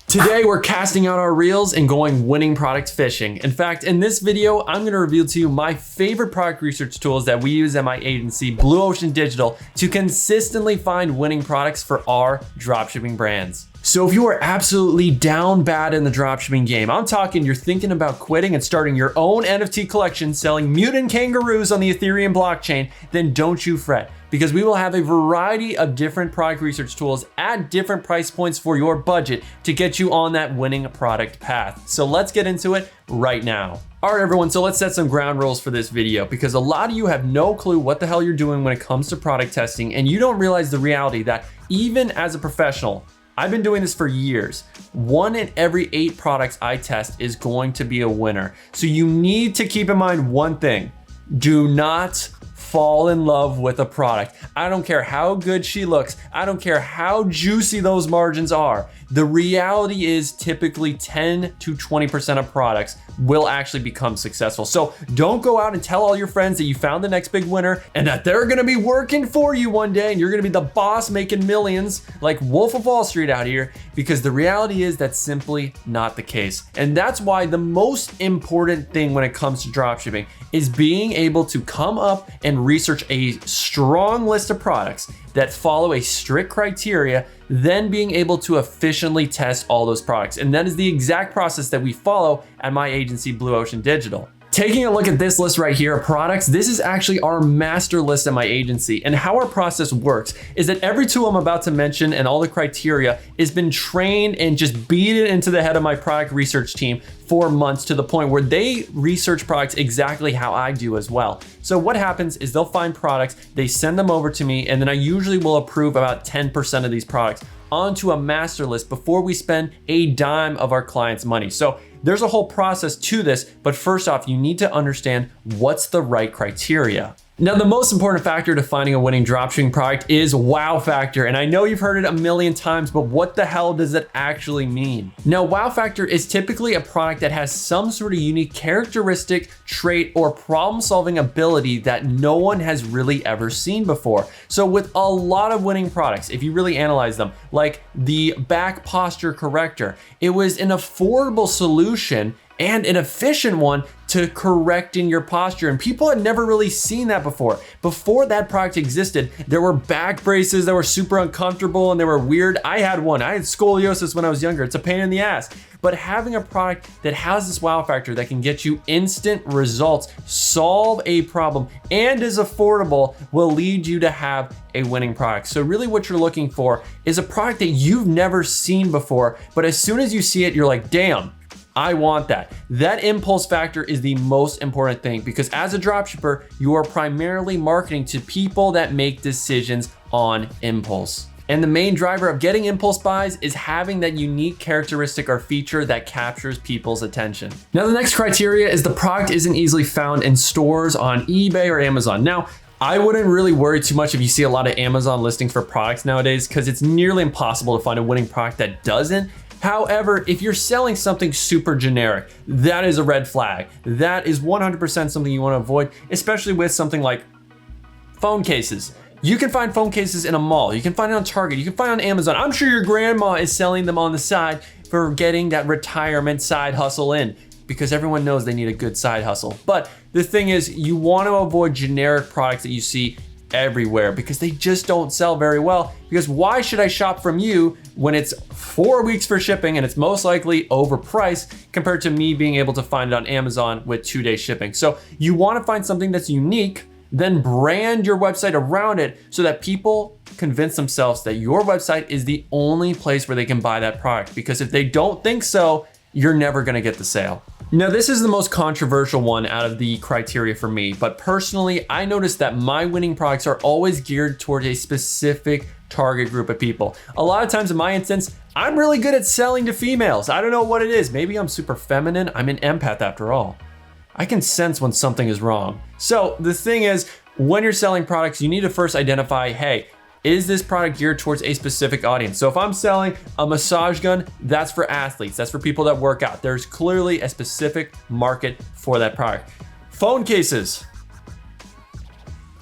Today, we're casting out our reels and going winning product fishing. In fact, in this video, I'm gonna reveal to you my favorite product research tools that we use at my agency, Blue Ocean Digital, to consistently find winning products for our dropshipping brands. So if you are absolutely down bad in the dropshipping game, I'm talking you're thinking about quitting and starting your own NFT collection selling mutant kangaroos on the Ethereum blockchain, then don't you fret, because we will have a variety of different product research tools at different price points for your budget to get you on that winning product path. So let's get into it right now. All right, everyone, so let's set some ground rules for this video, because a lot of you have no clue what the hell you're doing when it comes to product testing, and you don't realize the reality that even as a professional, I've been doing this for years. 1 in every 8 products I test is going to be a winner. So you need to keep in mind one thing: do not fall in love with a product. I don't care how good she looks. I don't care how juicy those margins are. The reality is typically 10 to 20% of products will actually become successful. So don't go out and tell all your friends that you found the next big winner and that they're gonna be working for you one day and you're gonna be the boss making millions like Wolf of Wall Street out here, because the reality is that's simply not the case. And that's why the most important thing when it comes to dropshipping is being able to come up and research a strong list of products that follow a strict criteria, then being able to efficiently test all those products. And that is the exact process that we follow at my agency, Blue Ocean Digital. Taking a look at this list right here of products, this is actually our master list at my agency. And how our process works is that every tool I'm about to mention and all the criteria has been trained and just beat it into the head of my product research team for months, to the point where they research products exactly how I do as well. So what happens is they'll find products, they send them over to me, and then I usually will approve about 10% of these products onto a master list before we spend a dime of our clients' money. So there's a whole process to this, but first off, you need to understand what's the right criteria. Now, the most important factor to finding a winning dropshipping product is wow factor. And I know you've heard it a million times, but what the hell does it actually mean? Now, wow factor is typically a product that has some sort of unique characteristic, trait, or problem-solving ability that no one has really ever seen before. So with a lot of winning products, if you really analyze them, like the back posture corrector, it was an affordable solution and an efficient one to correcting your posture. And people had never really seen that before. Before that product existed, there were back braces that were super uncomfortable and they were weird. I had one. I had scoliosis when I was younger. It's a pain in the ass. But having a product that has this wow factor that can get you instant results, solve a problem, and is affordable will lead you to have a winning product. So really what you're looking for is a product that you've never seen before, but as soon as you see it, you're like, damn, I want that. That impulse factor is the most important thing, because as a dropshipper, you are primarily marketing to people that make decisions on impulse. And the main driver of getting impulse buys is having that unique characteristic or feature that captures people's attention. Now, the next criteria is the product isn't easily found in stores on eBay or Amazon. Now, I wouldn't really worry too much if you see a lot of Amazon listings for products nowadays, because it's nearly impossible to find a winning product that doesn't. However, if you're selling something super generic, that is a red flag. That is 100% something you want to avoid, especially with something like phone cases. You can find phone cases in a mall. You can find it on Target. You can find it on Amazon. I'm sure your grandma is selling them on the side for getting that retirement side hustle in, because everyone knows they need a good side hustle. But the thing is, you want to avoid generic products that you see everywhere, because they just don't sell very well. Because why should I shop from you when it's 4 weeks for shipping and it's most likely overpriced compared to me being able to find it on Amazon with 2-day shipping? So you want to find something that's unique, then brand your website around it so that people convince themselves that your website is the only place where they can buy that product. Because if they don't think so, you're never going to get the sale. Now, this is the most controversial one out of the criteria for me, but personally, I noticed that my winning products are always geared towards a specific target group of people. A lot of times in my instance, I'm really good at selling to females. I don't know what it is. Maybe I'm super feminine. I'm an empath after all. I can sense when something is wrong. So the thing is, when you're selling products, you need to first identify, hey, is this product geared towards a specific audience? So if I'm selling a massage gun, that's for athletes. That's for people that work out. There's clearly a specific market for that product. Phone cases.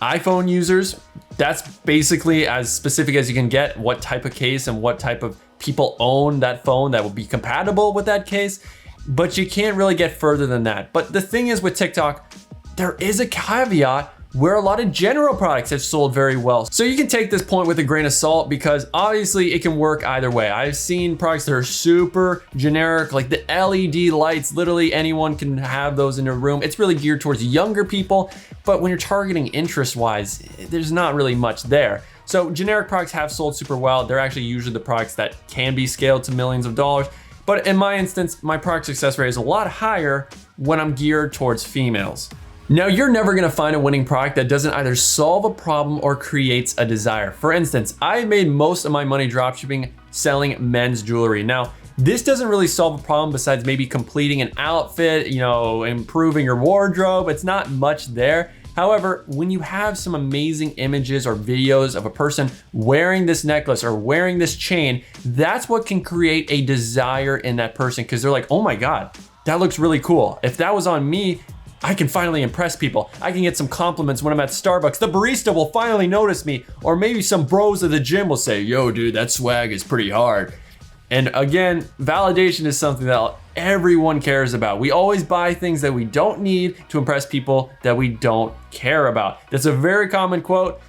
iPhone users, that's basically as specific as you can get, what type of case and what type of people own that phone that will be compatible with that case, but you can't really get further than that. But the thing is with TikTok, there is a caveat where a lot of general products have sold very well. So you can take this point with a grain of salt because obviously it can work either way. I've seen products that are super generic, like the LED lights, literally anyone can have those in their room. It's really geared towards younger people, but when you're targeting interest-wise, there's not really much there. So generic products have sold super well. They're actually usually the products that can be scaled to millions of dollars. But in my instance, my product success rate is a lot higher when I'm geared towards females. Now, you're never gonna find a winning product that doesn't either solve a problem or creates a desire. For instance, I made most of my money dropshipping selling men's jewelry. Now, this doesn't really solve a problem besides maybe completing an outfit, improving your wardrobe. It's not much there. However, when you have some amazing images or videos of a person wearing this necklace or wearing this chain, that's what can create a desire in that person because they're like, oh my God, that looks really cool. If that was on me, I can finally impress people. I can get some compliments when I'm at Starbucks. The barista will finally notice me. Or maybe some bros at the gym will say, yo, dude, that swag is pretty hard. And again, validation is something that everyone cares about. We always buy things that we don't need to impress people that we don't care about. That's a very common quote,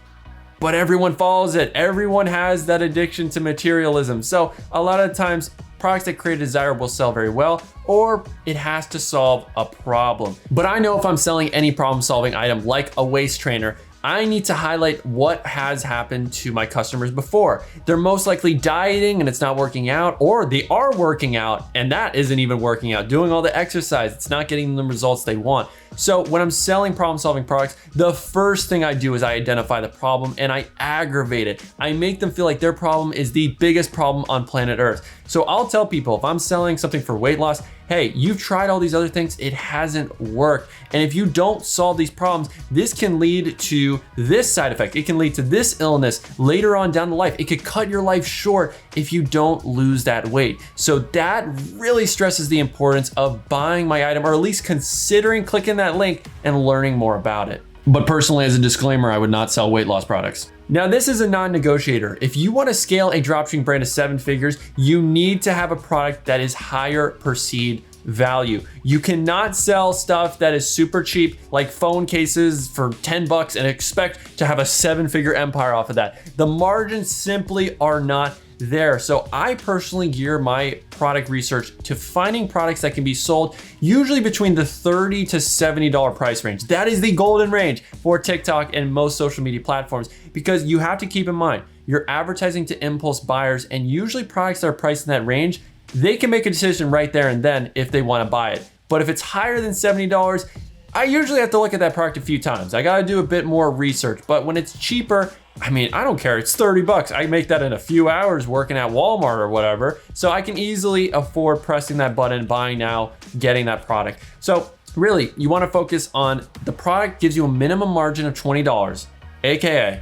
but everyone follows it. Everyone has that addiction to materialism. So a lot of times, products that create a desire will sell very well, or it has to solve a problem. But I know if I'm selling any problem-solving item like a waist trainer, I need to highlight what has happened to my customers before. They're most likely dieting and it's not working out, or they are working out and that isn't even working out. Doing all the exercise, it's not getting them the results they want. So when I'm selling problem-solving products, the first thing I do is I identify the problem and I aggravate it. I make them feel like their problem is the biggest problem on planet Earth. So I'll tell people if I'm selling something for weight loss, hey, you've tried all these other things, it hasn't worked. And if you don't solve these problems, this can lead to this side effect. It can lead to this illness later on down the life. It could cut your life short if you don't lose that weight. So that really stresses the importance of buying my item, or at least considering clicking that link and learning more about it. But personally, as a disclaimer, I would not sell weight loss products. Now, this is a non-negotiator. If you want to scale a dropshipping brand to 7 figures, you need to have a product that is higher perceived value. You cannot sell stuff that is super cheap, like phone cases for 10 bucks and expect to have a 7-figure empire off of that. The margins simply are not there. So I personally gear my product research to finding products that can be sold usually between the $30 to $70 price range. That is the golden range for TikTok and most social media platforms, because you have to keep in mind, you're advertising to impulse buyers, and usually products that are priced in that range, they can make a decision right there and then if they want to buy it. But if it's higher than $70, I usually have to look at that product a few times. I got to do a bit more research. But when it's cheaper, I mean, I don't care. It's 30 bucks. I make that in a few hours working at Walmart or whatever. So I can easily afford pressing that button, buying now, getting that product. So really, you want to focus on the product gives you a minimum margin of $20, AKA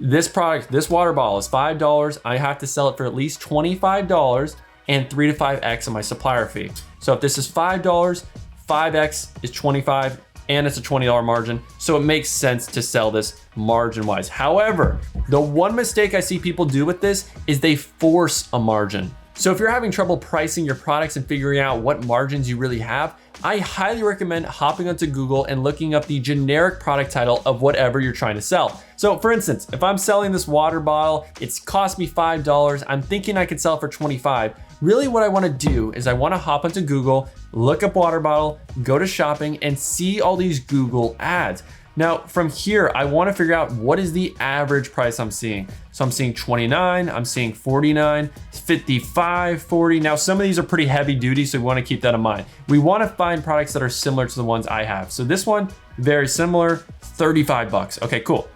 this product, this water bottle is $5. I have to sell it for at least $25 and 3 to 5x of my supplier fee. So if this is $5, 5x is 25, and it's a $20 margin. So it makes sense to sell this margin wise. However, the one mistake I see people do with this is they force a margin. So if you're having trouble pricing your products and figuring out what margins you really have, I highly recommend hopping onto Google and looking up the generic product title of whatever you're trying to sell. So for instance, if I'm selling this water bottle, it's cost me $5, I'm thinking I could sell it for 25. Really what I wanna do is I wanna hop onto Google, look up water bottle, go to shopping, and see all these Google ads. Now from here, I wanna figure out what is the average price I'm seeing. So I'm seeing 29, I'm seeing 49, 55, 40. Now some of these are pretty heavy duty, so we wanna keep that in mind. We wanna find products that are similar to the ones I have. So this one, very similar, 35 bucks. Okay, cool.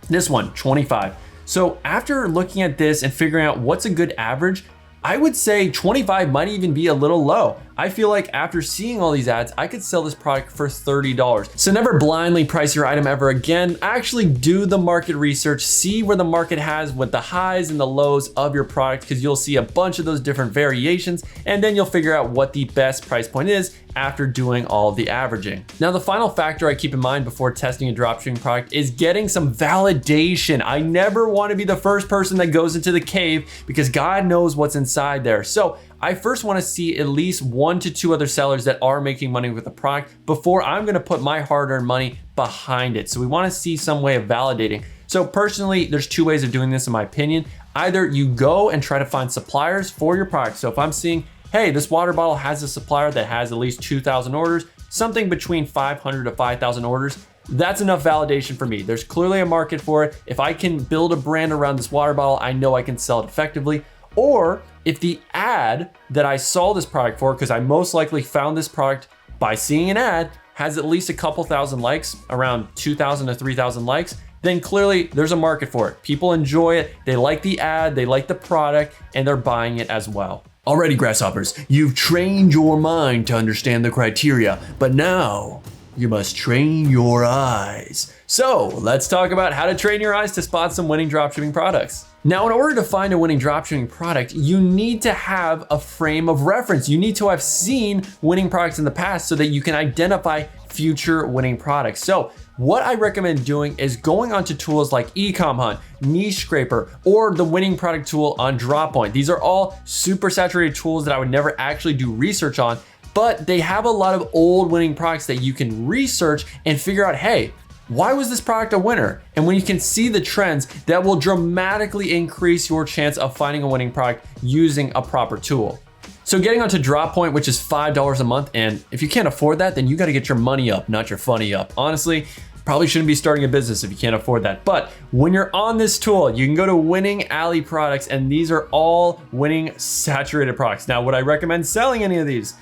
This one, 25. So after looking at this and figuring out what's a good average, I would say 25 might even be a little low. I feel like after seeing all these ads, I could sell this product for $30. So never blindly price your item ever again. Actually do the market research, see where the market has what the highs and the lows of your product, because you'll see a bunch of those different variations, and then you'll figure out what the best price point is after doing all of the averaging. Now, the final factor I keep in mind before testing a dropshipping product is getting some validation. I never want to be the first person that goes into the cave, because God knows what's inside inside there. So I first wanna see at least 1 to 2 other sellers that are making money with the product before I'm gonna put my hard-earned money behind it. So we wanna see some way of validating. So personally, there's 2 ways of doing this in my opinion. Either you go and try to find suppliers for your product. So if I'm seeing, hey, this water bottle has a supplier that has at least 2,000 orders, something between 500 to 5,000 orders, that's enough validation for me. There's clearly a market for it. If I can build a brand around this water bottle, I know I can sell it effectively. Or if the ad that I saw this product for, because I most likely found this product by seeing an ad, has at least a couple thousand likes, around 2,000 to 3,000 likes, then clearly there's a market for it. People enjoy it, they like the ad, they like the product, and they're buying it as well. Alrighty, grasshoppers, you've trained your mind to understand the criteria, but now you must train your eyes. So let's talk about how to train your eyes to spot some winning dropshipping products. Now, in order to find a winning dropshipping product, you need to have a frame of reference. You need to have seen winning products in the past so that you can identify future winning products. So what I recommend doing is going onto tools like Ecom Hunt, Niche Scraper, or the winning product tool on DropPoint. These are all super saturated tools that I would never actually do research on, but they have a lot of old winning products that you can research and figure out, hey, why was this product a winner? And when you can see the trends, that will dramatically increase your chance of finding a winning product using a proper tool. So getting onto DropPoint, which is $5 a month, and if you can't afford that, then you gotta get your money up, not your funny up. Honestly, probably shouldn't be starting a business if you can't afford that. But when you're on this tool, you can go to Winning Alley products, and these are all winning saturated products. Now, would I recommend selling any of these?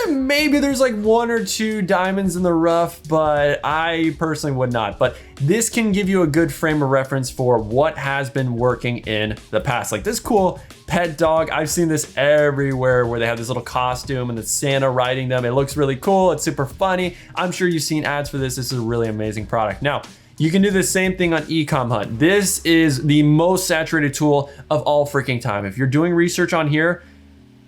Maybe there's like 1 or 2 diamonds in the rough, but I personally would not. But this can give you a good frame of reference for what has been working in the past. Like this cool pet dog, I've seen this everywhere where they have this little costume and it's Santa riding them. It looks really cool, it's super funny. I'm sure you've seen ads for this. This is a really amazing product. Now, you can do the same thing on Ecom Hunt. This is the most saturated tool of all freaking time. If you're doing research on here,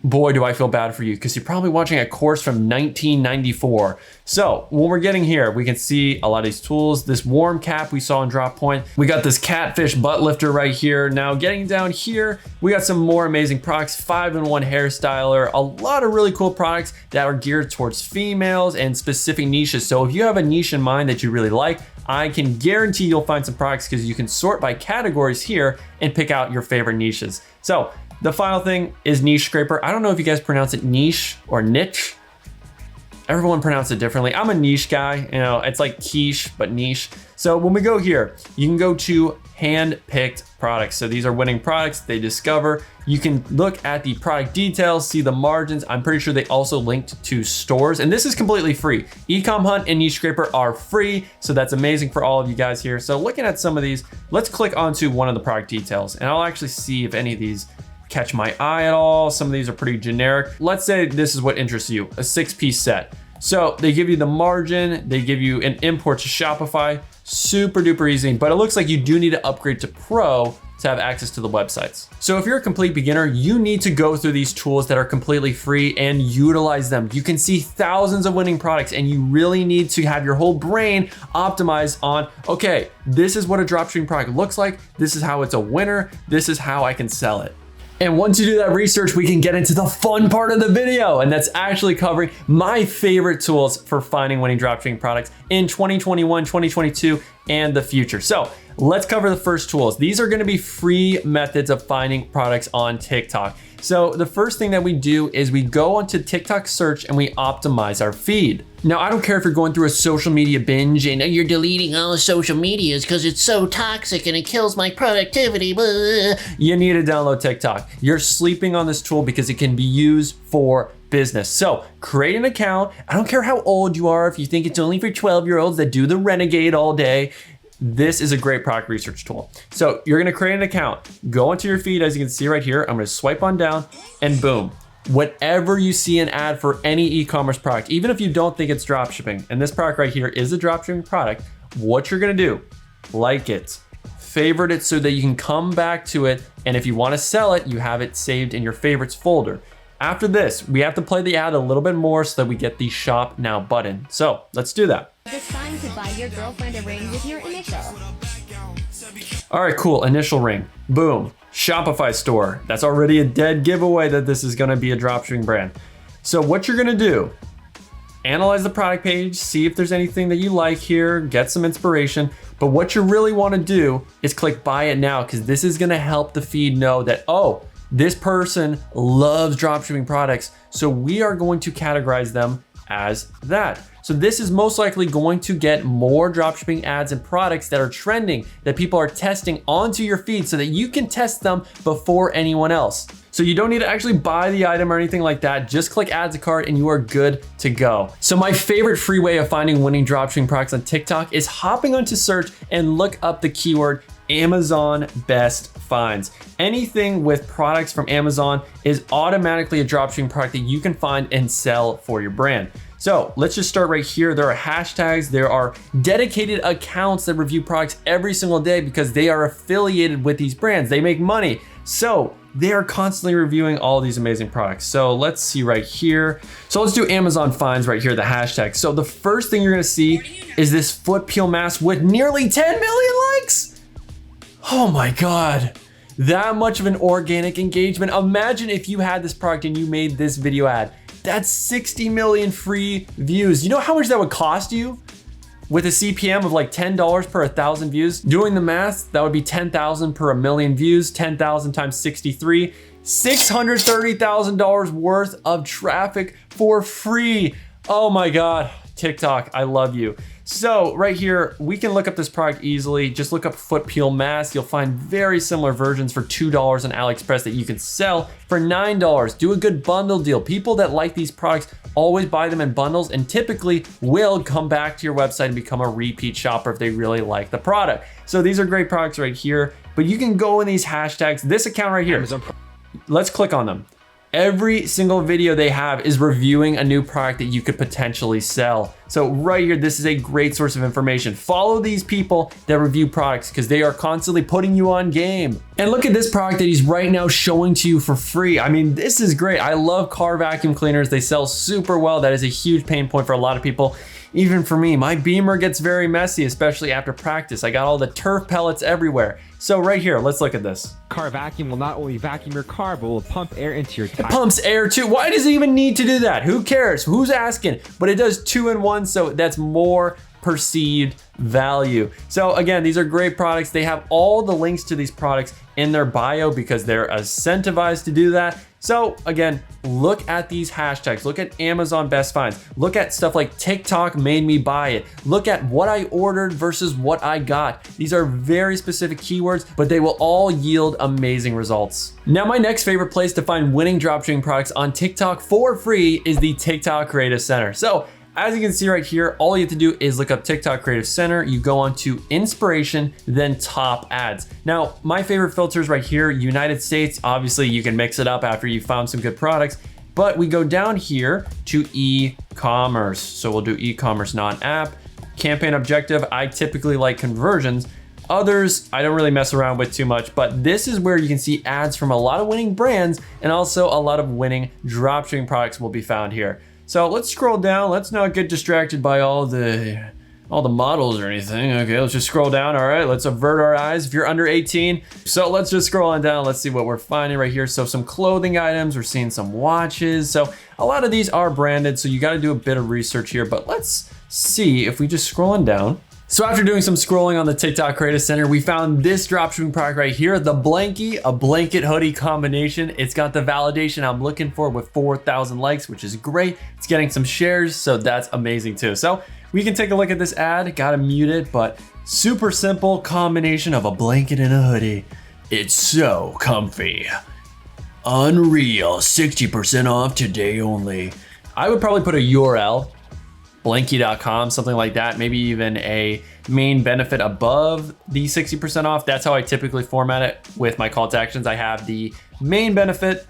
boy, do I feel bad for you because you're probably watching a course from 1994. So when we're getting here, we can see a lot of these tools. This warm cap we saw in DropPoint. We got this catfish butt lifter right here. Now getting down here, we got some more amazing products, 5-in-1 hairstyler, a lot of really cool products that are geared towards females and specific niches. So if you have a niche in mind that you really like, I can guarantee you'll find some products because you can sort by categories here and pick out your favorite niches. So the final thing is Niche Scraper. I don't know if you guys pronounce it niche or niche. Everyone pronounces it differently. I'm a niche guy, you know, it's like quiche, but niche. So when we go here, you can go to hand-picked products. So these are winning products they discover. You can look at the product details, see the margins. I'm pretty sure they also linked to stores, and this is completely free. Ecom Hunt and Niche Scraper are free, so that's amazing for all of you guys here. So looking at some of these, let's click onto one of the product details, and I'll actually see if any of these catch my eye at all. Some of these are pretty generic. Let's say this is what interests you, a 6-piece set. So they give you the margin, they give you an import to Shopify, super duper easy, but it looks like you do need to upgrade to Pro to have access to the websites. So if you're a complete beginner, you need to go through these tools that are completely free and utilize them. You can see thousands of winning products and you really need to have your whole brain optimized on, okay, this is what a dropshipping product looks like, this is how it's a winner, this is how I can sell it. And once you do that research, we can get into the fun part of the video, and that's actually covering my favorite tools for finding winning dropshipping products in 2021, 2022, and the future. So let's cover the first tools. These are gonna be free methods of finding products on TikTok. So the first thing that we do is we go onto TikTok search and we optimize our feed. Now, I don't care if you're going through a social media binge and you're deleting all the social medias because it's so toxic and it kills my productivity. Blah. You need to download TikTok. You're sleeping on this tool because it can be used for business. So create an account. I don't care how old you are. If you think it's only for 12-year-olds that do the renegade all day, this is a great product research tool. So you're gonna create an account, go into your feed, as you can see right here. I'm gonna swipe on down and boom. Whenever you see an ad for any e-commerce product, even if you don't think it's dropshipping, and this product right here is a dropshipping product, what you're gonna do, like it, favorite it so that you can come back to it. And if you wanna sell it, you have it saved in your favorites folder. After this, we have to play the ad a little bit more so that we get the shop now button. So let's do that. It's time to buy your girlfriend a ring with your initial. All right, cool, initial ring, boom. Shopify store. That's already a dead giveaway that this is gonna be a dropshipping brand. So what you're gonna do, analyze the product page, see if there's anything that you like here, get some inspiration. But what you really wanna do is click buy it now, because this is gonna help the feed know that, oh, this person loves dropshipping products, so we are going to categorize them as that. So this is most likely going to get more dropshipping ads and products that are trending, that people are testing onto your feed so that you can test them before anyone else. So you don't need to actually buy the item or anything like that. Just click add to cart and you are good to go. So my favorite free way of finding winning dropshipping products on TikTok is hopping onto search and look up the keyword Amazon best finds. Anything with products from Amazon is automatically a dropshipping product that you can find and sell for your brand. So let's just start right here. There are hashtags, there are dedicated accounts that review products every single day because they are affiliated with these brands. They make money. So they are constantly reviewing all these amazing products. So let's see right here. So let's do Amazon finds right here, the hashtag. So the first thing you're gonna see is this foot peel mask with nearly 10 million likes. Oh my God. That much of an organic engagement. Imagine if you had this product and you made this video ad. That's 60 million free views. You know how much that would cost you? With a CPM of like $10 per 1,000 views. Doing the math, that would be 10,000 per 1,000,000 views, 10,000 times 63, $630,000 worth of traffic for free. Oh my God, TikTok, I love you. So right here, we can look up this product easily. Just look up foot peel mask. You'll find very similar versions for $2 on AliExpress that you can sell for $9. Do a good bundle deal. People that like these products always buy them in bundles and typically will come back to your website and become a repeat shopper if they really like the product. So these are great products right here, but you can go in these hashtags. This account right here, let's click on them. Every single video they have is reviewing a new product that you could potentially sell. So right here, this is a great source of information. Follow these people that review products because they are constantly putting you on game. And look at this product that he's right now showing to you for free. I mean, this is great. I love car vacuum cleaners. They sell super well. That is a huge pain point for a lot of people. Even for me, my Beamer gets very messy, especially after practice. I got all the turf pellets everywhere. So right here, let's look at this. Car vacuum will not only vacuum your car, but will pump air into your tire. It pumps air too. Why does it even need to do that? Who cares? Who's asking? But it does 2 in 1, so that's more perceived value. So again, these are great products. They have all the links to these products in their bio because they're incentivized to do that. So again, look at these hashtags, look at Amazon best finds, look at stuff like TikTok made me buy it, look at what I ordered versus what I got. These are very specific keywords, but they will all yield amazing results. Now, my next favorite place to find winning dropshipping products on TikTok for free is the TikTok Creative Center. So as you can see right here, all you have to do is look up TikTok Creative Center. You go on to inspiration, then top ads. Now, my favorite filters right here, United States. Obviously you can mix it up after you found some good products, but we go down here to e-commerce. So we'll do e-commerce non-app. Campaign objective, I typically like conversions. Others, I don't really mess around with too much, but this is where you can see ads from a lot of winning brands and also a lot of winning dropshipping products will be found here. So let's scroll down. Let's not get distracted by all the models or anything. Okay, let's just scroll down. All right, let's avert our eyes if you're under 18. So let's just scroll on down. Let's see what we're finding right here. So some clothing items, we're seeing some watches. So a lot of these are branded, so you got to do a bit of research here, but let's see if we just scroll on down. So after doing some scrolling on the TikTok Creative Center, we found this dropshipping product right here, the Blankie, a blanket hoodie combination. It's got the validation I'm looking for with 4,000 likes, which is great. It's getting some shares, so that's amazing too. So we can take a look at this ad, gotta mute it, but super simple combination of a blanket and a hoodie. It's so comfy. Unreal, 60% off today only. I would probably put a URL, blankie.com, something like that, maybe even a main benefit above the 60% off. That's how I typically format it with my call to actions. I have the main benefit,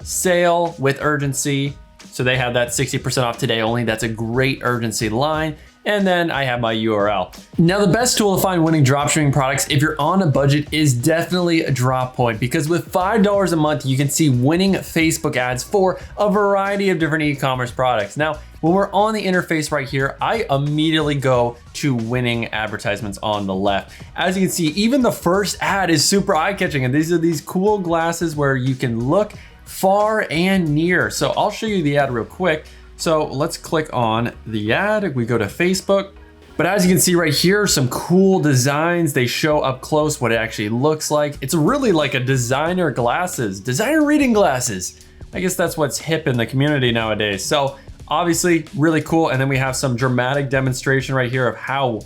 sale with urgency. So they have that 60% off today only. That's a great urgency line. and then I have my URL. Now, the best tool to find winning dropshipping products if you're on a budget is definitely DropPoint, because with $5 a month, you can see winning Facebook ads for a variety of different e-commerce products. Now, when we're on the interface right here, I immediately go to winning advertisements on the left. As you can see, even the first ad is super eye-catching, and these are these cool glasses where you can look far and near. So I'll show you the ad real quick. So let's click on the ad. We go to Facebook. But as you can see right here, some cool designs. They show up close what it actually looks like. It's really like a designer glasses, designer reading glasses. I guess that's what's hip in the community nowadays. So obviously really cool. And then we have some dramatic demonstration right here of how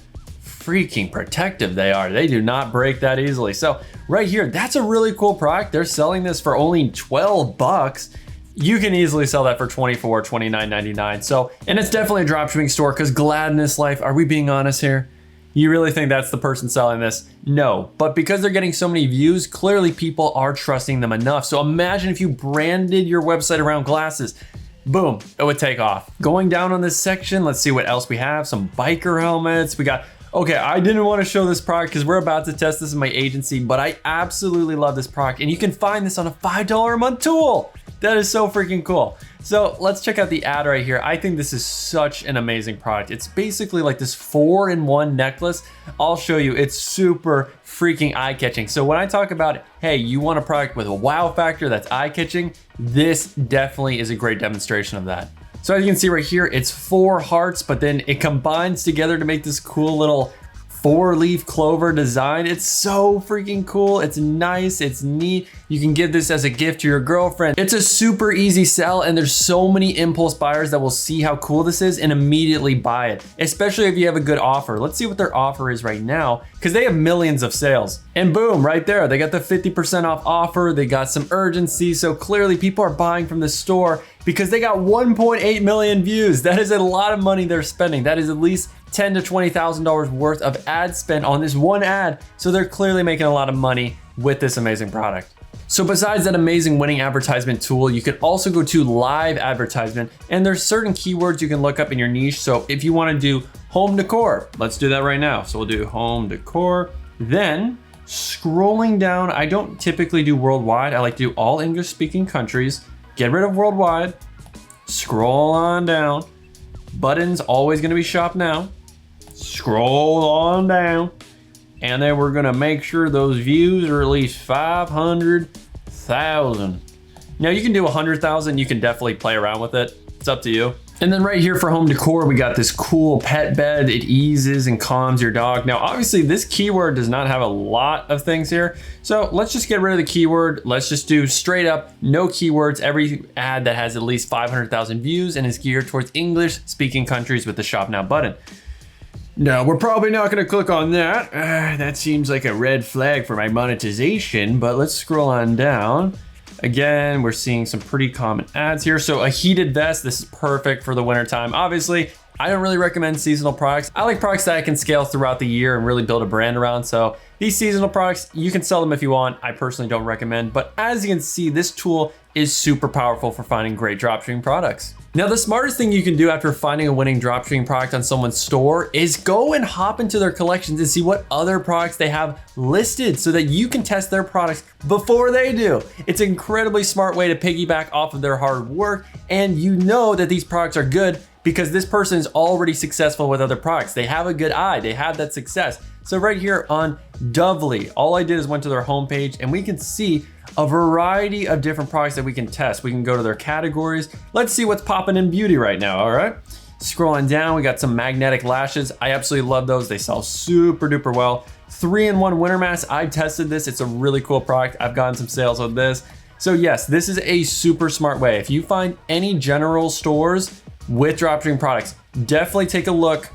freaking protective they are. They do not break that easily. So right here, that's a really cool product. They're selling this for only 12 bucks. You can easily sell that for $24, $29.99. So, and it's definitely a dropshipping store, because glad in this life, are we being honest here? You really think that's the person selling this? No, but because they're getting so many views, clearly people are trusting them enough. So imagine if you branded your website around glasses, boom, it would take off. Going down on this section, let's see what else we have. Some biker helmets. We got, okay, I didn't want to show this product because we're about to test this in my agency, but I absolutely love this product. And you can find this on a $5 a month tool. That is so freaking cool. So let's check out the ad right here. I think this is such an amazing product. It's basically like this 4-in-1 necklace. I'll show you, it's super freaking eye-catching. So when I talk about, hey, you want a product with a wow factor that's eye-catching, this definitely is a great demonstration of that. So as you can see right here, it's 4 hearts, but then it combines together to make this cool little 4-leaf clover design. It's so freaking cool. It's nice, it's neat. You can give this as a gift to your girlfriend. It's a super easy sell, and there's so many impulse buyers that will see how cool this is and immediately buy it, especially if you have a good offer. Let's see what their offer is right now, because they have millions of sales. And boom, right there, they got the 50% off offer. They got some urgency. So clearly people are buying from the store because they got 1.8 million views. That is a lot of money they're spending. That is at least $10,000 to $20,000 worth of ad spend on this one ad. So they're clearly making a lot of money with this amazing product. So besides that amazing winning advertisement tool, you can also go to live advertisement, and there's certain keywords you can look up in your niche. So if you want to do home decor, let's do that right now. So we'll do home decor. Then scrolling down, I don't typically do worldwide. I like to do all English speaking countries. Get rid of worldwide, scroll on down. Buttons always going to be shop now. Scroll on down, and then we're gonna make sure those views are at least 500,000. Now you can do 100,000, you can definitely play around with it. It's up to you. And then right here for home decor, we got this cool pet bed. It eases and calms your dog. Now, obviously this keyword does not have a lot of things here. So let's just get rid of the keyword. Let's just do straight up, no keywords. Every ad that has at least 500,000 views and is geared towards English speaking countries with the shop now button. No, we're probably not gonna click on that. That seems like a red flag for my monetization, but let's scroll on down. Again, we're seeing some pretty common ads here. So a heated vest, this is perfect for the winter time. Obviously, I don't really recommend seasonal products. I like products that I can scale throughout the year and really build a brand around. So these seasonal products, you can sell them if you want. I personally don't recommend, but as you can see, this tool is super powerful for finding great dropshipping products. Now, the smartest thing you can do after finding a winning dropshipping product on someone's store is go and hop into their collections and see what other products they have listed so that you can test their products before they do. It's an incredibly smart way to piggyback off of their hard work, and you know that these products are good because this person is already successful with other products. They have a good eye, they have that success. So right here on Dovely, all I did is went to their homepage, and we can see a variety of different products that we can test. We can go to their categories. Let's see what's popping in beauty right now, all right? Scrolling down, we got some magnetic lashes. I absolutely love those. They sell super duper well. 3-in-1 winter mask, I tested this. It's a really cool product. I've gotten some sales with this. So yes, this is a super smart way. If you find any general stores with dropshipping products, definitely take a look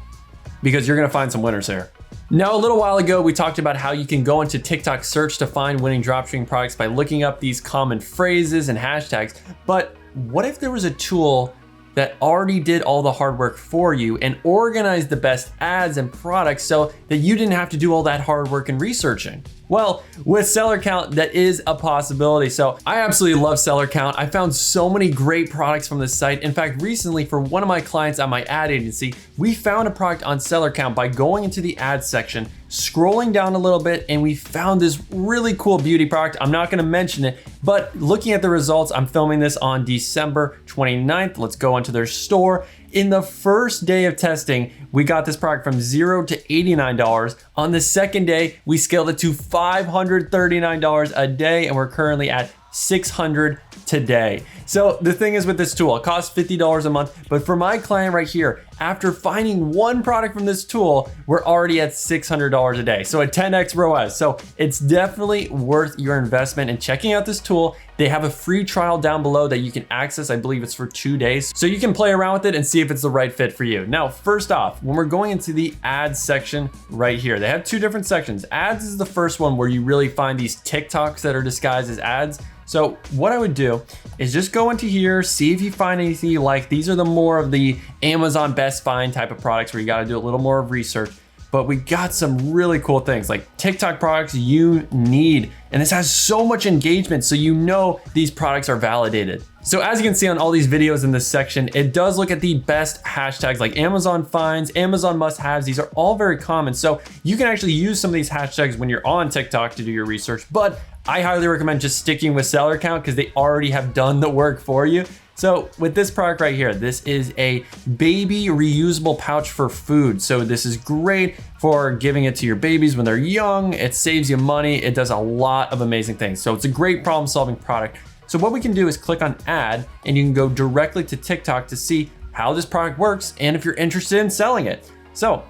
because you're gonna find some winners here. Now, a little while ago, we talked about how you can go into TikTok search to find winning dropshipping products by looking up these common phrases and hashtags. But what if there was a tool that already did all the hard work for you and organized the best ads and products so that you didn't have to do all that hard work and researching? Well, with seller count, that is a possibility. So I absolutely love seller count. I found so many great products from this site. In fact, recently for one of my clients at my ad agency, we found a product on seller count by going into the ads section, scrolling down a little bit, and we found this really cool beauty product. I'm not gonna mention it, but looking at the results, I'm filming this on December 29th. Let's go onto their store. In the first day of testing, we got this product from $0 to $89. On the second day, we scaled it to $539 a day, and we're currently at $600 today. So the thing is with this tool, it costs $50 a month, but for my client right here, after finding one product from this tool, we're already at $600 a day. So a 10x ROAS. So it's definitely worth your investment in checking out this tool. They have a free trial down below that you can access. I believe it's for 2 days. So you can play around with it and see if it's the right fit for you. Now, first off, when we're going into the ads section right here, they have 2 different sections. Ads is the first one where you really find these TikToks that are disguised as ads. So what I would do is just go into here, see if you find anything you like. These are the more of the Amazon Best Find type of products where you gotta do a little more of research. But we got some really cool things like TikTok products you need. And this has so much engagement, so you know these products are validated. So as you can see on all these videos in this section, it does look at the best hashtags like Amazon finds, Amazon must-haves. These are all very common. So you can actually use some of these hashtags when you're on TikTok to do your research, but I highly recommend just sticking with seller count because they already have done the work for you. So with this product right here, this is a baby reusable pouch for food. So this is great for giving it to your babies when they're young. It saves you money. It does a lot of amazing things. So it's a great problem solving product. So what we can do is click on add and you can go directly to TikTok to see how this product works and if you're interested in selling it. So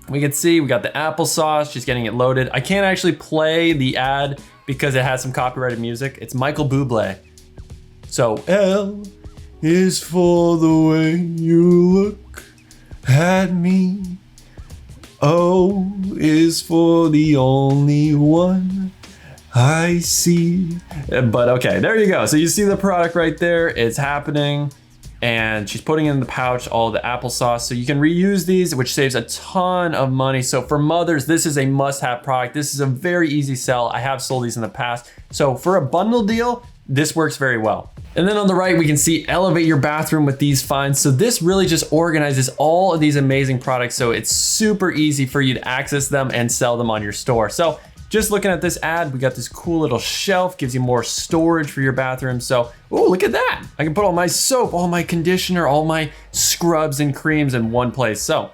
we can see we got the applesauce, just getting it loaded. I can't actually play the ad because it has some copyrighted music. It's Michael Bublé. So L is for the way you look at me. O is for the only one I see. But okay, there you go. So you see the product right there. It's happening. And she's putting in the pouch all the applesauce. So you can reuse these, which saves a ton of money. So for mothers, this is a must-have product. This is a very easy sell. I have sold these in the past. So for a bundle deal, this works very well. And then on the right, we can see elevate your bathroom with these finds. So this really just organizes all of these amazing products. So it's super easy for you to access them and sell them on your store. So just looking at this ad, we got this cool little shelf, gives you more storage for your bathroom. So, oh, look at that. I can put all my soap, all my conditioner, all my scrubs and creams in one place. So,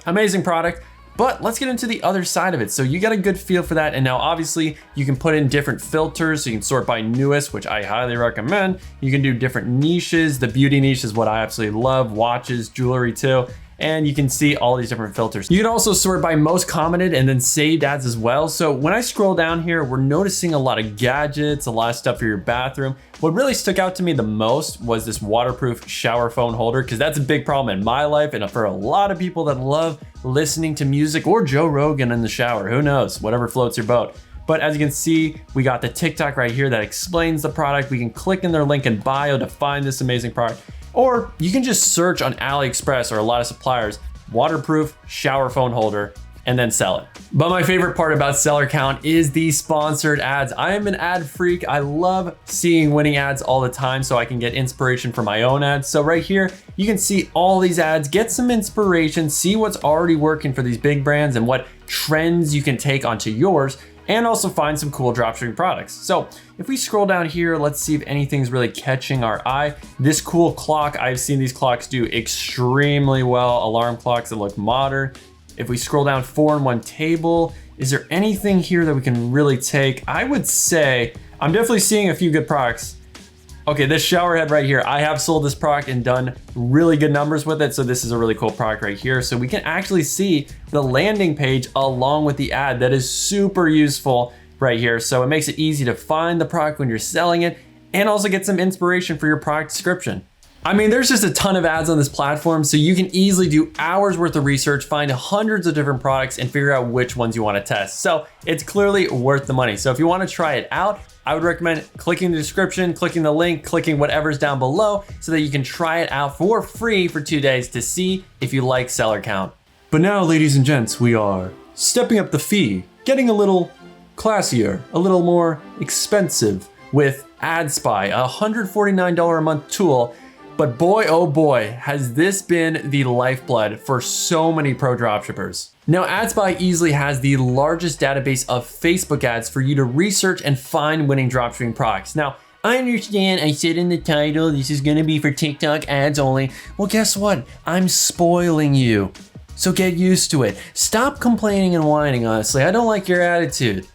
amazing product. But let's get into the other side of it. So you got a good feel for that. And now obviously you can put in different filters. So you can sort by newest, which I highly recommend. You can do different niches. The beauty niche is what I absolutely love. Watches, jewelry too. And you can see all these different filters. You can also sort by most commented and then saved ads as well. So when I scroll down here, we're noticing a lot of gadgets, a lot of stuff for your bathroom. What really stuck out to me the most was this waterproof shower phone holder, because that's a big problem in my life and for a lot of people that love listening to music or Joe Rogan in the shower. Who knows, whatever floats your boat. But as you can see, we got the TikTok right here that explains the product. We can click in their link in bio to find this amazing product. Or you can just search on AliExpress or a lot of suppliers, waterproof shower phone holder, and then sell it. But my favorite part about seller count is the sponsored ads. I am an ad freak. I love seeing winning ads all the time so I can get inspiration for my own ads. So right here, you can see all these ads, get some inspiration, see what's already working for these big brands and what trends you can take onto yours, and also find some cool dropshipping products. So if we scroll down here, let's see if anything's really catching our eye. This cool clock, I've seen these clocks do extremely well. Alarm clocks that look modern. If we scroll down 4-in-1 table, is there anything here that we can really take? I would say, I'm definitely seeing a few good products. Okay, this shower head right here, I have sold this product and done really good numbers with it. So this is a really cool product right here. So we can actually see the landing page along with the ad. That is super useful right here. So it makes it easy to find the product when you're selling it and also get some inspiration for your product description. I mean, there's just a ton of ads on this platform, so you can easily do hours worth of research, find hundreds of different products and figure out which ones you want to test. So it's clearly worth the money. So if you want to try it out, I would recommend clicking the description, clicking the link, clicking whatever's down below so that you can try it out for free for 2 days to see if you like seller count. But now, ladies and gents, we are stepping up the fee, getting a little classier, a little more expensive with AdSpy, a $149 a month tool. But boy, oh boy, has this been the lifeblood for so many pro dropshippers. Now, AdSpy easily has the largest database of Facebook ads for you to research and find winning dropshipping products. Now, I understand I said in the title, this is gonna be for TikTok ads only. Well, guess what? I'm spoiling you. So get used to it. Stop complaining and whining, honestly. I don't like your attitude.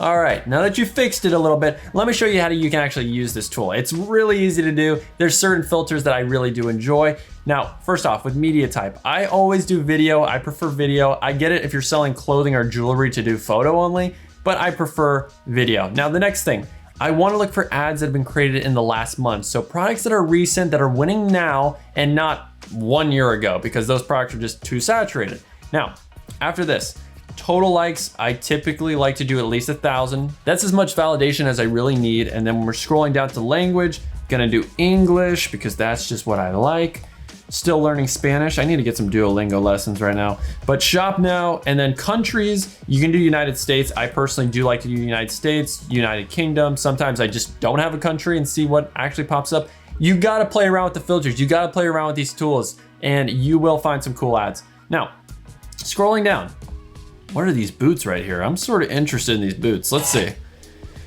All right, now that you fixed it a little bit, let me show you how you can actually use this tool. It's really easy to do. There's certain filters that I really do enjoy. Now, first off, with media type, I always do video. I prefer video. I get it if you're selling clothing or jewelry to do photo only, but I prefer video. Now, the next thing, I wanna look for ads that have been created in the last month. So products that are recent, that are winning now and not 1 year ago, because those products are just too saturated. Now, after this, total likes, I typically like to do at least 1,000. That's as much validation as I really need. And then when we're scrolling down to language, gonna do English because that's just what I like. Still learning Spanish. I need to get some Duolingo lessons right now. But shop now, and then countries, you can do United States. I personally do like to do United States, United Kingdom. Sometimes I just don't have a country and see what actually pops up. You gotta play around with the filters. You gotta play around with these tools and you will find some cool ads. Now, scrolling down, what are these boots right here? I'm sort of interested in these boots. Let's see.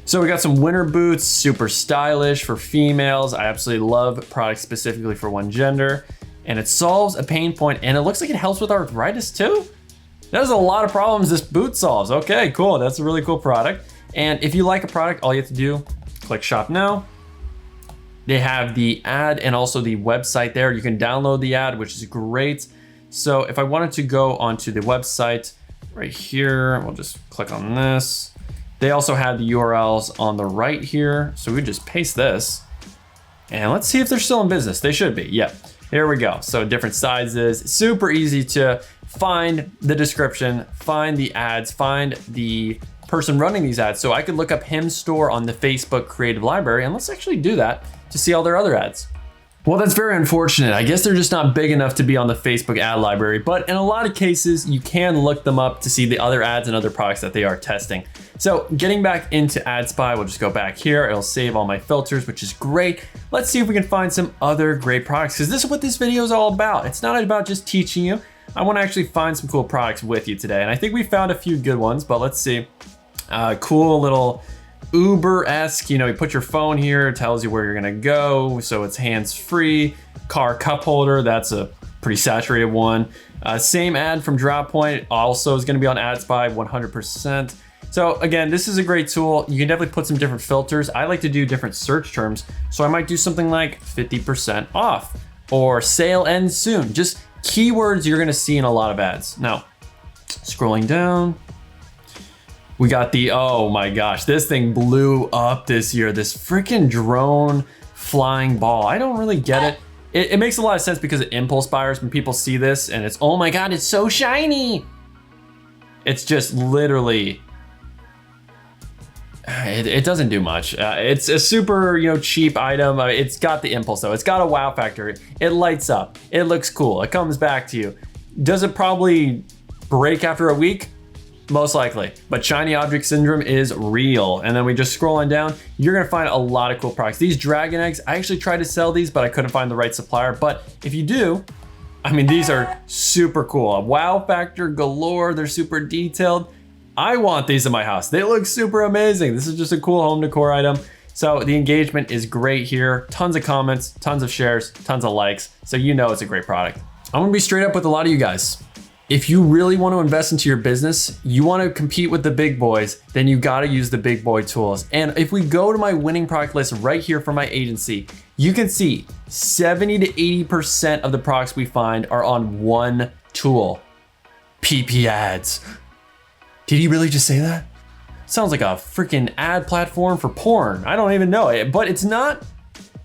So we got some winter boots, super stylish for females. I absolutely love products specifically for one gender. And it solves a pain point, and it looks like it helps with arthritis too. There's a lot of problems this boot solves. Okay, cool, that's a really cool product. And if you like a product, all you have to do, click shop now. They have the ad and also the website there. You can download the ad, which is great. So if I wanted to go onto the website right here, we'll just click on this. They also have the URLs on the right here. So we just paste this and let's see if they're still in business. They should be, yeah. Here we go. So different sizes, super easy to find the description, find the ads, find the person running these ads. So I could look up him store on the Facebook creative library, and let's actually do that to see all their other ads. Well, that's very unfortunate. I guess they're just not big enough to be on the Facebook ad library, but in a lot of cases, you can look them up to see the other ads and other products that they are testing. So getting back into AdSpy, we'll just go back here. It'll save all my filters, which is great. Let's see if we can find some other great products, because this is what this video is all about. It's not about just teaching you. I want to actually find some cool products with you today. And I think we found a few good ones, but let's see. Cool little Uber-esque, you know, you put your phone here, it tells you where you're gonna go, so it's hands-free. Car cup holder, that's a pretty saturated one. Same ad from DropPoint, also is gonna be on AdSpy 100%. So again, this is a great tool. You can definitely put some different filters. I like to do different search terms, so I might do something like 50% off or sale ends soon. Just keywords you're gonna see in a lot of ads. Now, scrolling down, we got the, oh my gosh, this thing blew up this year. This freaking drone flying ball. I don't really get it. It makes a lot of sense because of impulse buyers when people see this and it's, oh my God, it's so shiny. It's just literally, it doesn't do much. It's a super, you know, cheap item. It's got the impulse though. It's got a wow factor. It lights up. It looks cool. It comes back to you. Does it probably break after a week? Most likely, but shiny object syndrome is real. And then we just scroll on down, you're gonna find a lot of cool products. These dragon eggs, I actually tried to sell these, but I couldn't find the right supplier. But if you do, I mean, these are super cool. A wow factor galore, they're super detailed. I want these in my house. They look super amazing. This is just a cool home decor item. So the engagement is great here. Tons of comments, tons of shares, tons of likes. So you know it's a great product. I'm gonna be straight up with a lot of you guys. If you really want to invest into your business, you want to compete with the big boys, then you got to use the big boy tools. And if we go to my winning product list right here from my agency, you can see 70 to 80% of the products we find are on one tool, Pipi ads. Did he really just say that? Sounds like a freaking ad platform for porn. I don't even know it, but it's not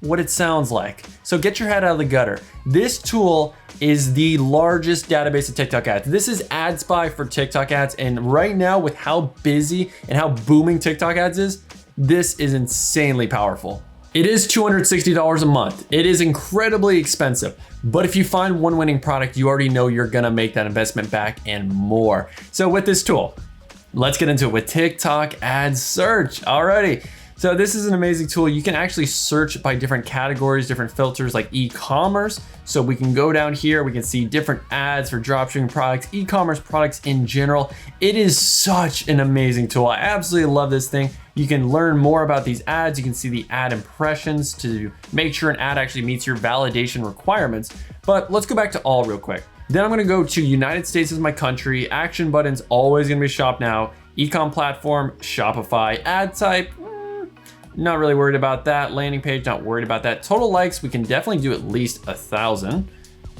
what it sounds like. So get your head out of the gutter. This tool is the largest database of TikTok ads. This is AdSpy for TikTok ads. And right now with how busy and how booming TikTok ads is, this is insanely powerful. It is $260 a month. It is incredibly expensive. But if you find one winning product, you already know you're gonna make that investment back and more. So with this tool, let's get into it with TikTok ad search. Alrighty. So this is an amazing tool. You can actually search by different categories, different filters like e-commerce. So we can go down here, we can see different ads for dropshipping products, e-commerce products in general. It is such an amazing tool. I absolutely love this thing. You can learn more about these ads. You can see the ad impressions to make sure an ad actually meets your validation requirements. But let's go back to all real quick. Then I'm gonna go to United States as my country. Action button's always gonna be shop now. Ecom platform, Shopify. Ad type, not really worried about that. Landing page, not worried about that. Total likes, we can definitely do at least 1,000.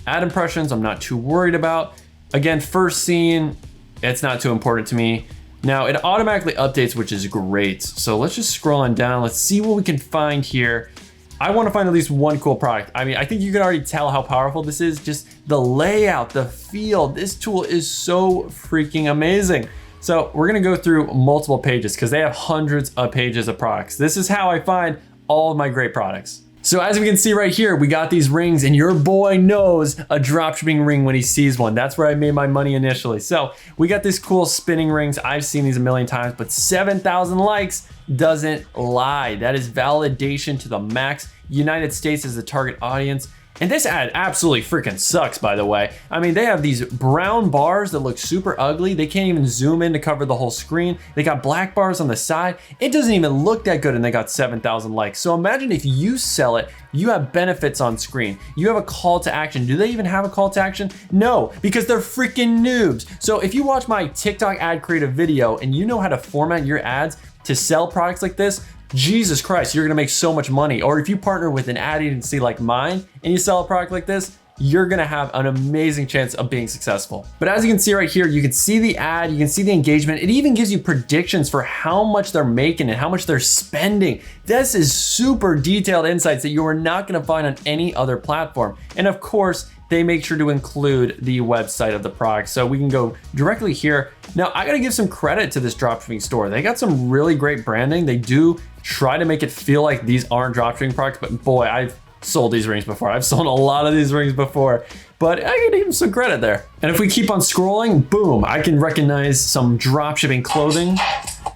Ad impressions, I'm not too worried about. Again, first scene, it's not too important to me. Now it automatically updates, which is great. So let's just scroll on down. Let's see what we can find here. I want to find at least one cool product. I mean, I think you can already tell how powerful this is. Just the layout, the feel. This tool is so freaking amazing. So we're gonna go through multiple pages because they have hundreds of pages of products. This is how I find all of my great products. So as we can see right here, we got these rings and your boy knows a dropshipping ring when he sees one. That's where I made my money initially. So we got these cool spinning rings. I've seen these a million times, but 7,000 likes doesn't lie. That is validation to the max. United States is the target audience. And this ad absolutely freaking sucks, by the way. I mean, they have these brown bars that look super ugly. They can't even zoom in to cover the whole screen. They got black bars on the side. It doesn't even look that good, and they got 7,000 likes. So imagine if you sell it, you have benefits on screen. You have a call to action. Do they even have a call to action? No, because they're freaking noobs. So if you watch my TikTok ad creative video and you know how to format your ads to sell products like this, Jesus Christ, you're gonna make so much money. Or if you partner with an ad agency like mine and you sell a product like this, you're gonna have an amazing chance of being successful. But as you can see right here, you can see the ad, you can see the engagement. It even gives you predictions for how much they're making and how much they're spending. This is super detailed insights that you are not gonna find on any other platform. And of course, they make sure to include the website of the product. So we can go directly here. Now, I gotta give some credit to this dropshipping store. They got some really great branding. They do try to make it feel like these aren't dropshipping products, but boy, I've sold these rings before. I've sold a lot of these rings before, but I can give them some credit there. And if we keep on scrolling, boom, I can recognize some dropshipping clothing.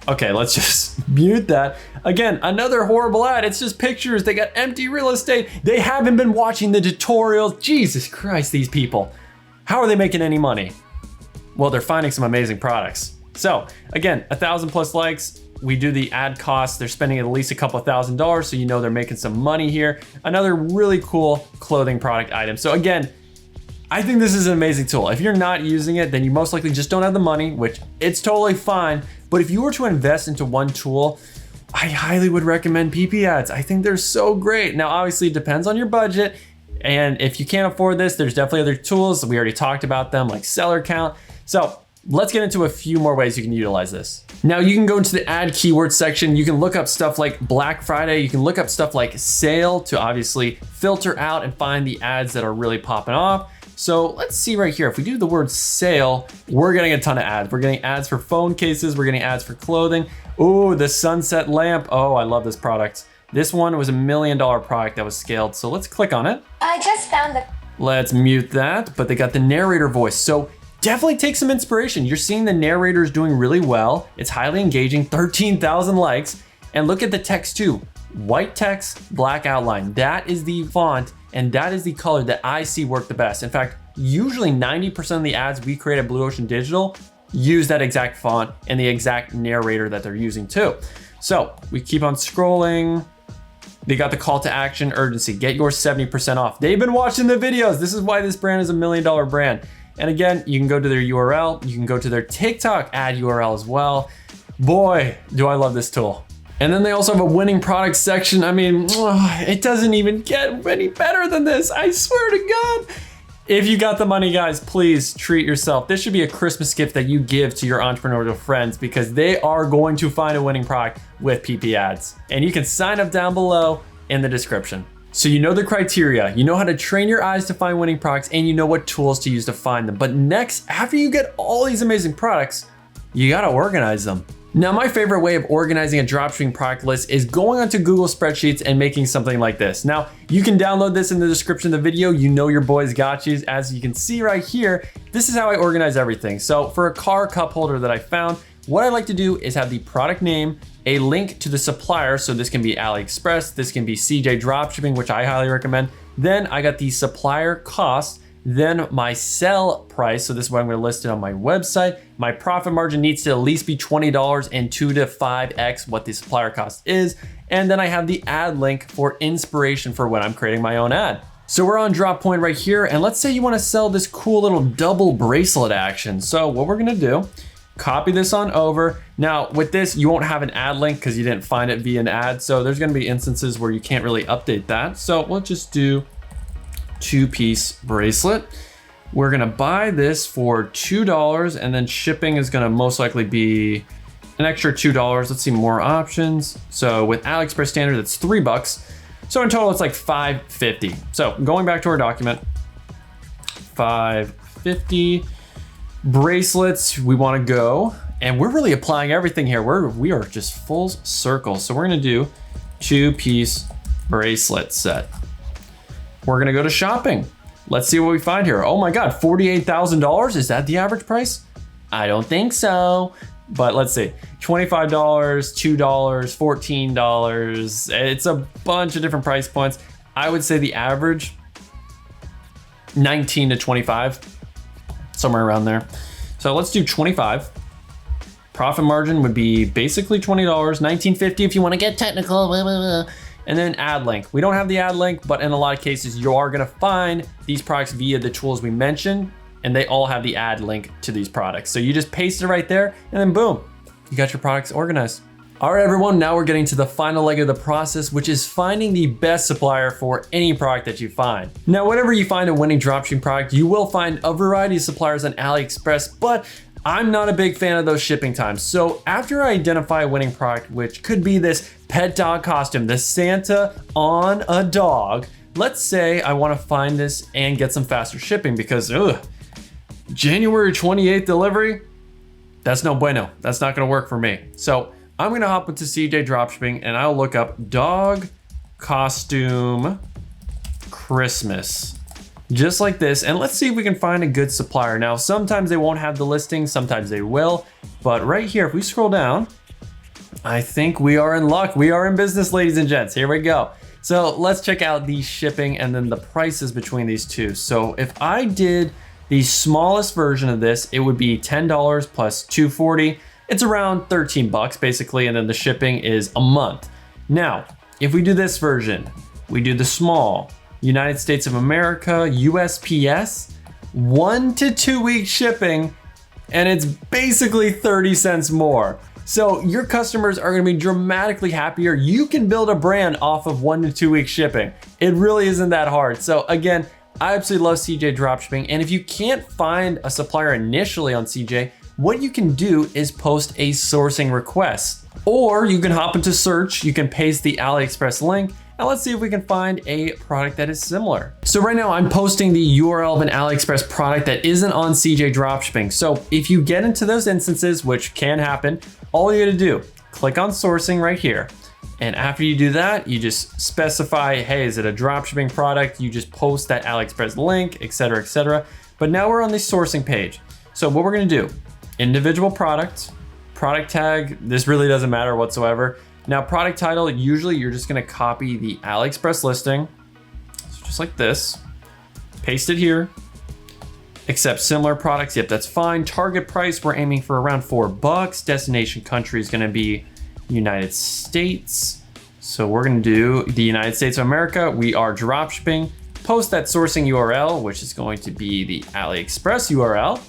Okay, let's just mute that. Again, another horrible ad. It's just pictures. They got empty real estate. They haven't been watching the tutorials. Jesus Christ, these people. How are they making any money? Well, they're finding some amazing products. So again, 1,000 plus likes. We do the ad costs. They're spending at least a couple $1,000, so you know they're making some money here. Another really cool clothing product item. So again, I think this is an amazing tool. If you're not using it, then you most likely just don't have the money, which it's totally fine. But if you were to invest into one tool, I highly would recommend Pipi ads. I think they're so great. Now, obviously it depends on your budget. And if you can't afford this, there's definitely other tools. We already talked about them, like seller count. So let's get into a few more ways you can utilize this. Now you can go into the ad keyword section. You can look up stuff like Black Friday. You can look up stuff like sale to obviously filter out and find the ads that are really popping off. So let's see right here. If we do the word sale, we're getting a ton of ads. We're getting ads for phone cases. We're getting ads for clothing. Oh, the sunset lamp. Oh, I love this product. This one was $1 million product that was scaled. So let's click on it. I just found the... Let's mute that, but they got the narrator voice. So definitely take some inspiration. You're seeing the narrators doing really well. It's highly engaging, 13,000 likes. And look at the text too. White text, black outline. That is the font and that is the color that I see work the best. In fact, usually 90% of the ads we create at Blue Ocean Digital use that exact font and the exact narrator that they're using too. So we keep on scrolling. They got the call to action, urgency. Get your 70% off. They've been watching the videos. This is why this brand is $1 million brand. And again, you can go to their URL. You can go to their TikTok ad URL as well. Boy, do I love this tool. And then they also have a winning product section. I mean, it doesn't even get any better than this. I swear to God. If you got the money, guys, please treat yourself. This should be a Christmas gift that you give to your entrepreneurial friends because they are going to find a winning product with Pipi ads. And you can sign up down below in the description. So you know the criteria, you know how to train your eyes to find winning products, and you know what tools to use to find them. But next, after you get all these amazing products, you gotta organize them. Now, my favorite way of organizing a dropshipping product list is going onto Google Spreadsheets and making something like this. Now, you can download this in the description of the video. You know your boys got you. As you can see right here, this is how I organize everything. So for a car cup holder that I found, what I like to do is have the product name, a link to the supplier. So this can be AliExpress, this can be CJ Dropshipping, which I highly recommend. Then I got the supplier cost, then my sell price. So this is what I'm gonna list it on my website. My profit margin needs to at least be $20 and 2 to 5x what the supplier cost is. And then I have the ad link for inspiration for when I'm creating my own ad. So we're on DropPoint right here. And let's say you wanna sell this cool little double bracelet action. So what we're gonna do, copy this on over. Now with this, you won't have an ad link because you didn't find it via an ad. So there's gonna be instances where you can't really update that. So we'll just do 2-piece bracelet. We're gonna buy this for $2 and then shipping is gonna most likely be an extra $2. Let's see more options. So with AliExpress standard, it's $3. So in total, it's like $5.50. So going back to our document, $5.50. Bracelets, we wanna go, and we're really applying everything here. We are just full circle. So we're gonna do 2-piece bracelet set. We're gonna go to shopping. Let's see what we find here. Oh my God, $48,000, is that the average price? I don't think so, but let's see. $25, $2, $14. It's a bunch of different price points. I would say the average, 19 to 25. Somewhere around there. So let's do 25. Profit margin would be basically $20, $19.50 if you want to get technical, blah, blah, blah. And then ad link. We don't have the ad link, but in a lot of cases, you are gonna find these products via the tools we mentioned, and they all have the ad link to these products. So you just paste it right there, and then boom, you got your products organized. All right, everyone, now we're getting to the final leg of the process, which is finding the best supplier for any product that you find. Now, whenever you find a winning dropshipping product, you will find a variety of suppliers on AliExpress, but I'm not a big fan of those shipping times. So after I identify a winning product, which could be this pet dog costume, the Santa on a dog, let's say I wanna find this and get some faster shipping because, January 28th delivery, that's no bueno. That's not gonna work for me. So I'm gonna hop into CJ Dropshipping and I'll look up dog costume Christmas, just like this. And let's see if we can find a good supplier. Now, sometimes they won't have the listing, sometimes they will, but right here, if we scroll down, I think we are in luck. We are in business, ladies and gents. Here we go. So let's check out the shipping and then the prices between these two. So if I did the smallest version of this, it would be $10 plus $2.40. It's around 13 bucks basically, and then the shipping is a month. Now, if we do this version, we do the small, United States of America, USPS, 1 to 2 week shipping, and it's basically 30 cents more. So your customers are gonna be dramatically happier. You can build a brand off of 1 to 2 week shipping. It really isn't that hard. So again, I absolutely love CJ Dropshipping, and if you can't find a supplier initially on CJ, what you can do is post a sourcing request. Or you can hop into search, you can paste the AliExpress link, and let's see if we can find a product that is similar. So right now I'm posting the URL of an AliExpress product that isn't on CJ Dropshipping. So if you get into those instances, which can happen, all you gotta do, click on sourcing right here. And after you do that, you just specify, hey, is it a dropshipping product? You just post that AliExpress link, et cetera, et cetera. But now we're on the sourcing page. So what we're gonna do, individual product, product tag, this really doesn't matter whatsoever. Now product title, usually you're just gonna copy the AliExpress listing, so just like this, paste it here, accept similar products, yep, that's fine. Target price, we're aiming for around $4. Destination country is gonna be United States. So we're gonna do the United States of America. We are dropshipping. Post that sourcing URL, which is going to be the AliExpress URL.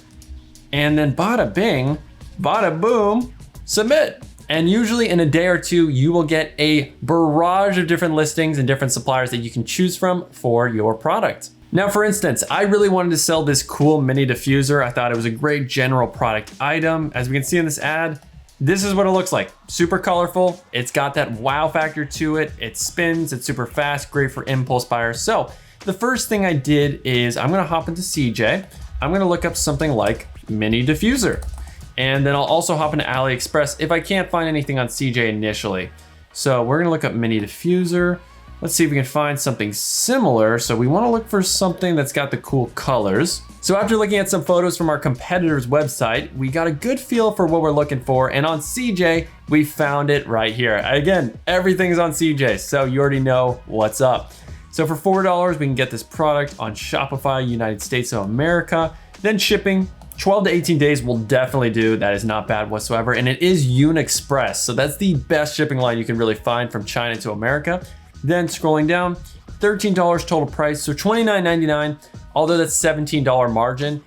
And then bada bing, bada boom, submit. And usually in a day or two, you will get a barrage of different listings and different suppliers that you can choose from for your product. Now, for instance, I really wanted to sell this cool mini diffuser. I thought it was a great general product item. As we can see in this ad, this is what it looks like. Super colorful. It's got that wow factor to it. It spins, it's super fast, great for impulse buyers. So the first thing I did is I'm gonna hop into CJ. I'm gonna look up something like mini diffuser. And then I'll also hop into AliExpress if I can't find anything on CJ initially. So we're gonna look up mini diffuser. Let's see if we can find something similar. So we want to look for something that's got the cool colors. So after looking at some photos from our competitor's website, we got a good feel for what we're looking for. And on CJ, we found it right here. Again, everything's on CJ, so you already know what's up. So for $4, we can get this product on Shopify, United States of America. Then shipping, 12 to 18 days will definitely do. That is not bad whatsoever. And it is UniExpress. So that's the best shipping line you can really find from China to America. Then scrolling down, $13 total price, so $29.99, although that's $17 margin.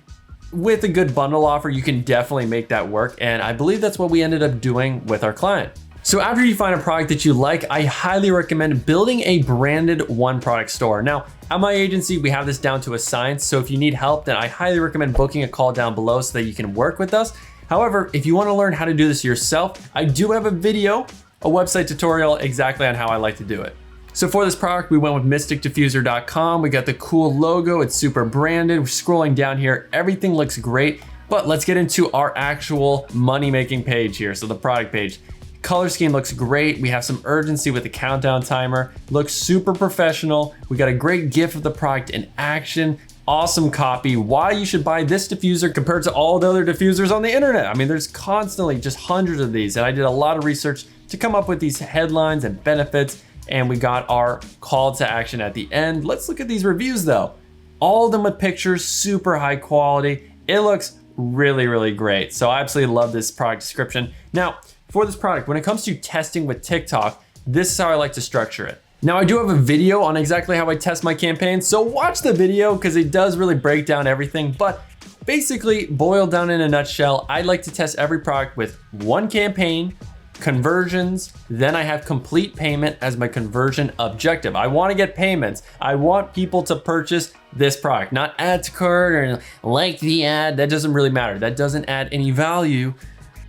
With a good bundle offer, you can definitely make that work, and I believe that's what we ended up doing with our client. So after you find a product that you like, I highly recommend building a branded one product store. Now, at my agency, we have this down to a science, so if you need help, then I highly recommend booking a call down below so that you can work with us. However, if you wanna learn how to do this yourself, I do have a video, a website tutorial exactly on how I like to do it. So for this product, we went with mysticdiffuser.com. We got the cool logo, it's super branded. We're scrolling down here, everything looks great, but let's get into our actual money-making page here, so the product page. Color scheme looks great. We have some urgency with the countdown timer. Looks super professional. We got a great GIF of the product in action. Awesome copy. Why you should buy this diffuser compared to all the other diffusers on the internet. I mean, there's constantly just hundreds of these, and I did a lot of research to come up with these headlines and benefits, and we got our call to action at the end. Let's look at these reviews though. All of them with pictures, super high quality. It looks really, really great. So I absolutely love this product description. Now, for this product, when it comes to testing with TikTok, this is how I like to structure it. Now I do have a video on exactly how I test my campaigns, so watch the video because it does really break down everything. But basically, boiled down in a nutshell, I like to test every product with one campaign, conversions, then I have complete payment as my conversion objective. I want to get payments. I want people to purchase this product, not add to cart or like the ad. That doesn't really matter. That doesn't add any value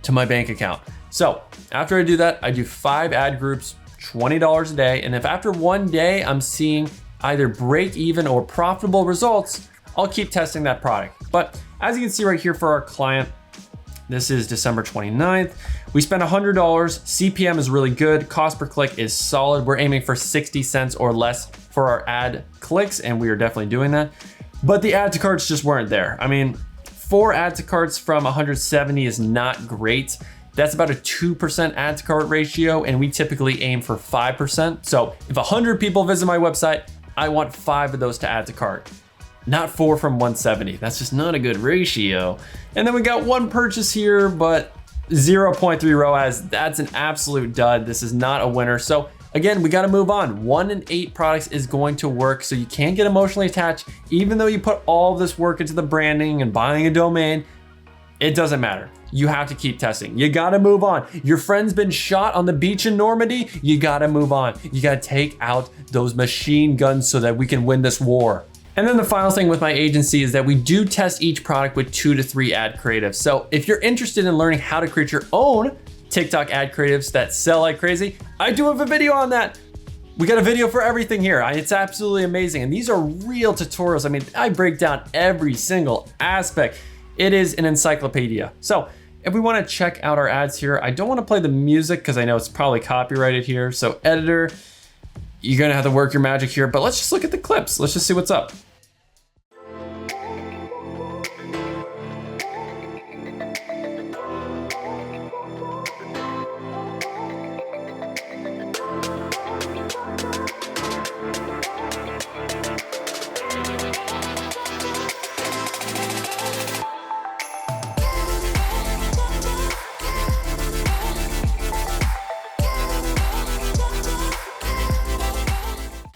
to my bank account. So after I do that, I do 5 ad groups, $20 a day. And if after one day I'm seeing either break even or profitable results, I'll keep testing that product. But as you can see right here for our client, this is December 29th. We spent $100. CPM is really good. Cost per click is solid. We're aiming for 60 cents or less for our ad clicks, and we are definitely doing that. But the add to carts just weren't there. I mean, 4 add to carts from 170 is not great. That's about a 2% add to cart ratio, and we typically aim for 5%. So if 100 people visit my website, I want 5 of those to add to cart. Not 4 from 170. That's just not a good ratio. And then we got 1 purchase here, but 0.3 ROAS. That's an absolute dud. This is not a winner. So again, we got to move on. 1 in 8 products is going to work. So you can't get emotionally attached. Even though you put all of this work into the branding and buying a domain, it doesn't matter. You have to keep testing. You got to move on. Your friend's been shot on the beach in Normandy. You got to move on. You got to take out those machine guns so that we can win this war. And then the final thing with my agency is that we do test each product with 2 to 3 ad creatives. So if you're interested in learning how to create your own TikTok ad creatives that sell like crazy, I do have a video on that. We got a video for everything here. It's absolutely amazing. And these are real tutorials. I mean, I break down every single aspect. It is an encyclopedia. So if we want to check out our ads here, I don't want to play the music because I know it's probably copyrighted here. So editor, you're gonna have to work your magic here, but let's just look at the clips. Let's just see what's up.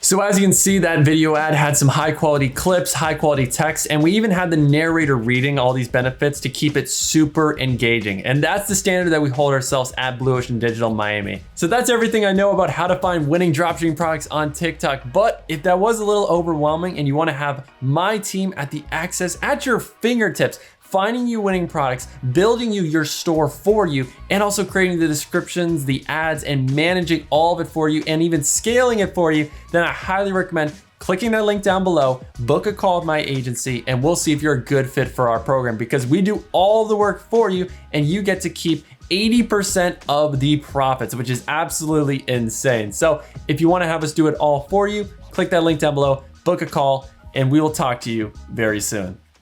So as you can see, that video ad had some high quality clips, high quality text, and we even had the narrator reading all these benefits to keep it super engaging. And that's the standard that we hold ourselves at Blue Ocean Digital Miami. So that's everything I know about how to find winning dropshipping products on TikTok. But if that was a little overwhelming and you wanna have my team at the access at your fingertips, finding you winning products, building you your store for you, and also creating the descriptions, the ads, and managing all of it for you, and even scaling it for you, then I highly recommend clicking that link down below, book a call with my agency, and we'll see if you're a good fit for our program, because we do all the work for you and you get to keep 80% of the profits, which is absolutely insane. So if you want to have us do it all for you, click that link down below, book a call, and we will talk to you very soon.